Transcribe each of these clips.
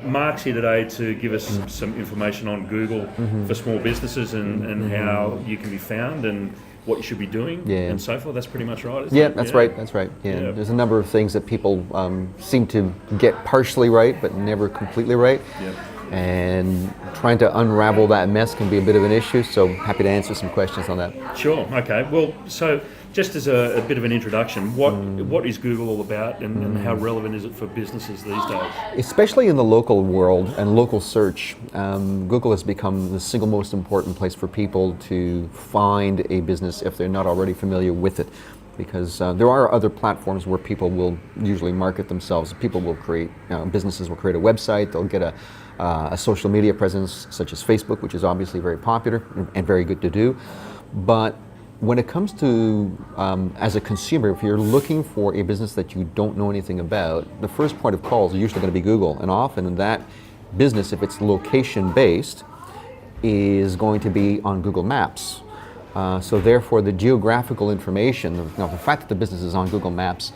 Marc's here today to give us some information on Google for small businesses and how you can be found and what you should be doing and so forth. That's pretty much right, isn't it? That's right. That's right. Yeah. There's a number of things that people seem to get partially right, but never completely right. And trying to unravel that mess can be a bit of an issue, so happy to answer some questions on that. Sure, okay. Well, so just as a bit of an introduction, what is Google all about and how relevant is it for businesses these days? Especially in the local world and local search, Google has become the single most important place for people to find a business if they're not already familiar with it. Because there are other platforms where people will usually market themselves. People will create, businesses will create a website, they'll get a social media presence such as Facebook, which is obviously very popular and very good to do. But when it comes to, as a consumer, if you're looking for a business that you don't know anything about, the first point of call is usually going to be Google. And often that business, if it's location-based, is going to be on Google Maps. So therefore, the geographical information, the fact that the business is on Google Maps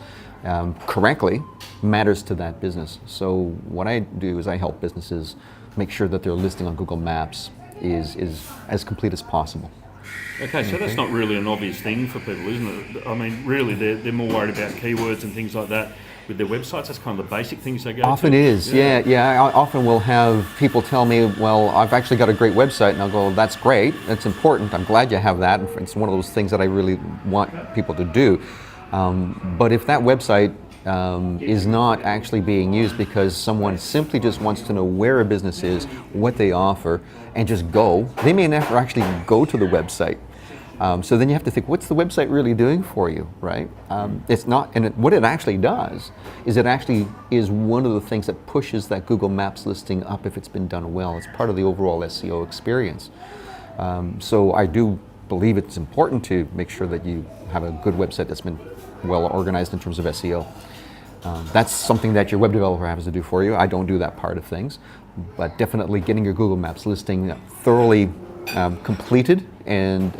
correctly matters to that business. So what I do is I help businesses make sure that their listing on Google Maps is as complete as possible. Okay, so that's not really an obvious thing for people, isn't it? I mean, really, they're more worried about keywords and things like that with their websites. That's kind of the basic things they go to. Often is, yeah. I often will have people tell me, well, I've actually got a great website, and I'll go, that's great, that's important, I'm glad you have that. It's one of those things that I really want people to do. But if that website is not actually being used because someone simply just wants to know where a business is, what they offer, and just go, they may never actually go to the website. So then you have to think, what's the website really doing for you, right? It's not, and what it actually does is it actually is one of the things that pushes that Google Maps listing up if it's been done well. It's part of the overall SEO experience. So I do believe it's important to make sure that you have a good website that's been well organized in terms of SEO. That's something that your web developer has to do for you. I don't do that part of things, but definitely getting your Google Maps listing thoroughly completed and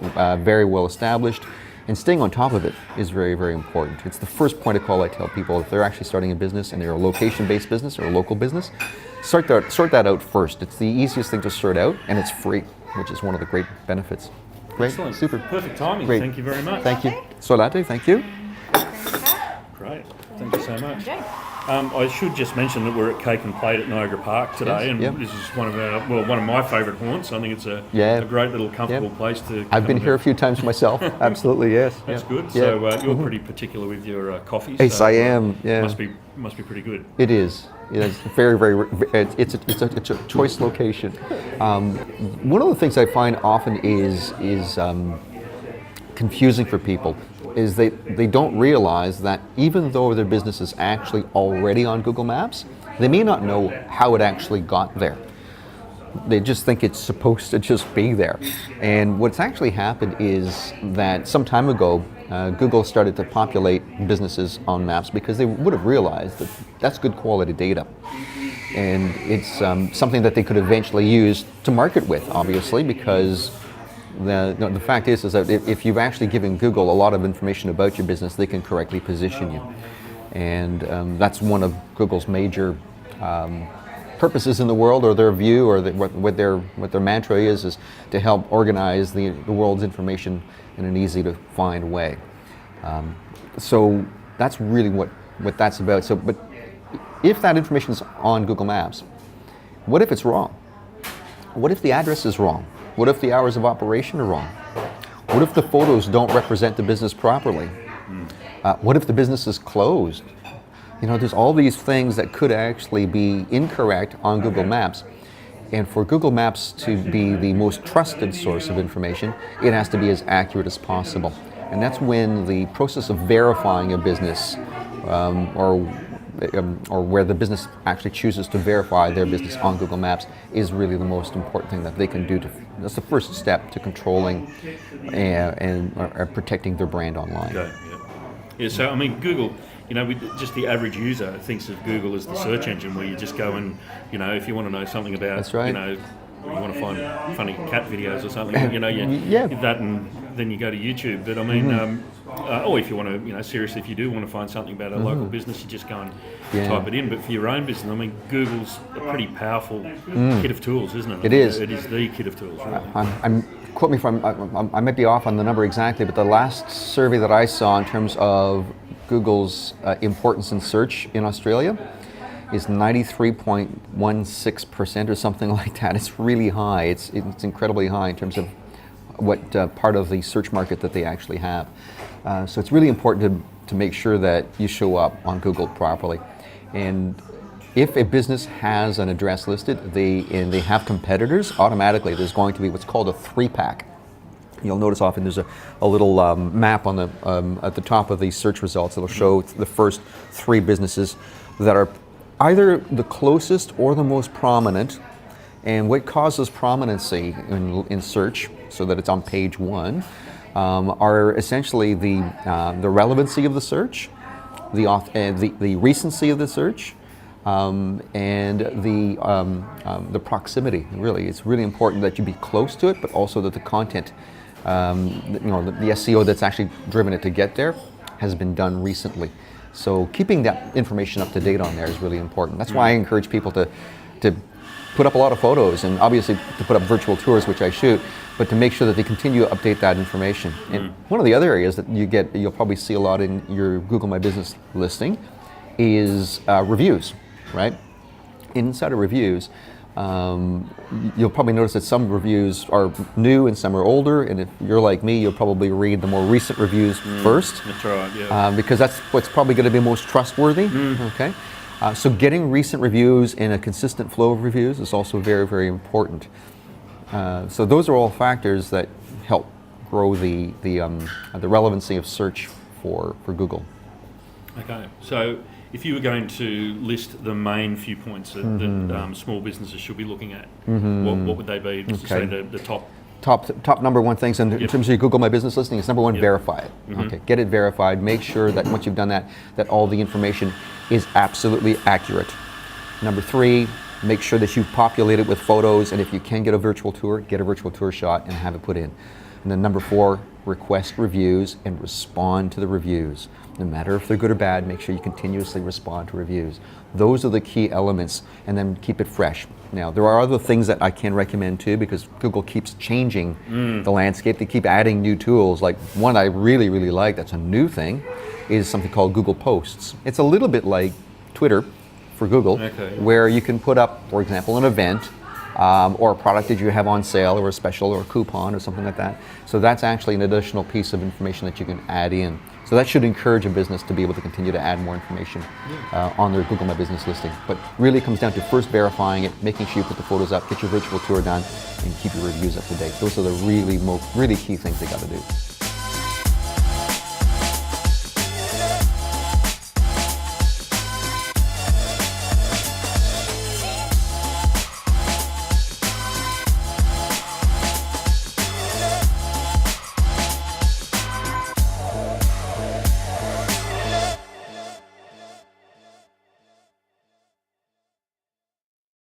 very well established, and staying on top of it is very, very important. It's the first point of call I tell people if they're actually starting a business and they're a location-based business or a local business, sort that out first. It's the easiest thing to sort out, and it's free, which is one of the great benefits. Great, excellent, super, perfect timing. Great. Thank you very much. Thank you. Solate, thank you. Great, thank you so much. I should just mention that we're at Cake and Plate at Niagara Park today, and this is one of my favourite haunts. I think it's a great little comfortable place to. I've been here a few times myself. Absolutely, yes. That's good. So you're pretty particular with your coffee. Yes, so, I am. Yeah, must be pretty good. It is. It's very, very. It's a choice location. One of the things I find often is confusing for people is they don't realize that even though their business is actually already on Google Maps, they may not know how it actually got there. They just think it's supposed to just be there. And what's actually happened is that some time ago, Google started to populate businesses on maps because they would have realized that that's good quality data. And it's something that they could eventually use to market with, obviously, because the fact is that if you've actually given Google a lot of information about your business, they can correctly position you. And that's one of Google's major purposes in the world, or their view, or what their mantra is to help organize the world's information in an easy to find way. So that's really what that's about. So, but if that information is on Google Maps, what if it's wrong? What if the address is wrong? What if the hours of operation are wrong? What if the photos don't represent the business properly? What if the business is closed? There's all these things that could actually be incorrect on Google Maps. And for Google Maps to be the most trusted source of information, it has to be as accurate as possible. And that's when the process of verifying a business, or where the business actually chooses to verify their business on Google Maps, is really the most important thing that they can do. That's the first step to controlling and protecting their brand online. Okay, yeah. So I mean, Google, just the average user thinks of Google as the search engine where you just go and, if you want to know something about, that's right. You want to find funny cat videos or something, you that, and then you go to YouTube. But I mean, or if you want to, seriously, if you do want to find something about a local business, you just go and type it in. But for your own business, I mean, Google's a pretty powerful kit of tools, isn't it? It is. It is the kit of tools, really. Quote me if I might be off on the number exactly, but the last survey that I saw in terms of Google's importance in search in Australia is 93.16% or something like that. It's really high. It's incredibly high in terms of what part of the search market that they actually have. So it's really important to make sure that you show up on Google properly. And if a business has an address listed, and they have competitors, automatically there's going to be what's called a 3-pack. You'll notice often there's a little map on the at the top of the search results that'll show the first 3 businesses that are either the closest or the most prominent. And what causes prominency in search, so that it's on page 1, are essentially the relevancy of the search, the recency of the search, and the proximity. Really, it's really important that you be close to it, but also that the content, the SEO that's actually driven it to get there, has been done recently. So keeping that information up to date on there is really important. That's why I encourage people to put up a lot of photos, and obviously to put up virtual tours, which I shoot, but to make sure that they continue to update that information. And one of the other areas that you'll probably see a lot in your Google My Business listing is reviews, right? Inside of reviews, you'll probably notice that some reviews are new and some are older, and if you're like me, you'll probably read the more recent reviews first. That's right, yeah. Because that's what's probably going to be most trustworthy, okay? So getting recent reviews and a consistent flow of reviews is also very, very important. So those are all factors that help grow the relevancy of search for Google. Okay, so if you were going to list the main few points that small businesses should be looking at, what would they be? Okay. Say the top number one things in terms of your Google My Business listing is number one, verify it. Okay, get it verified. Make sure that once you've done that all the information is absolutely accurate. Number 3, make sure that you populate it with photos, and if you can get a virtual tour, get a virtual tour shot and have it put in. And then number 4, request reviews and respond to the reviews. No matter if they're good or bad, make sure you continuously respond to reviews. Those are the key elements, and then keep it fresh. Now, there are other things that I can recommend too, because Google keeps changing the landscape. They keep adding new tools. Like one I really, really like that's a new thing is something called Google Posts. It's a little bit like Twitter for Google, where you can put up, for example, an event or a product that you have on sale or a special or a coupon or something like that. So that's actually an additional piece of information that you can add in. So that should encourage a business to be able to continue to add more information on their Google My Business listing. But really it comes down to first verifying it, making sure you put the photos up, get your virtual tour done, and keep your reviews up to date. Those are the really key things they got to do.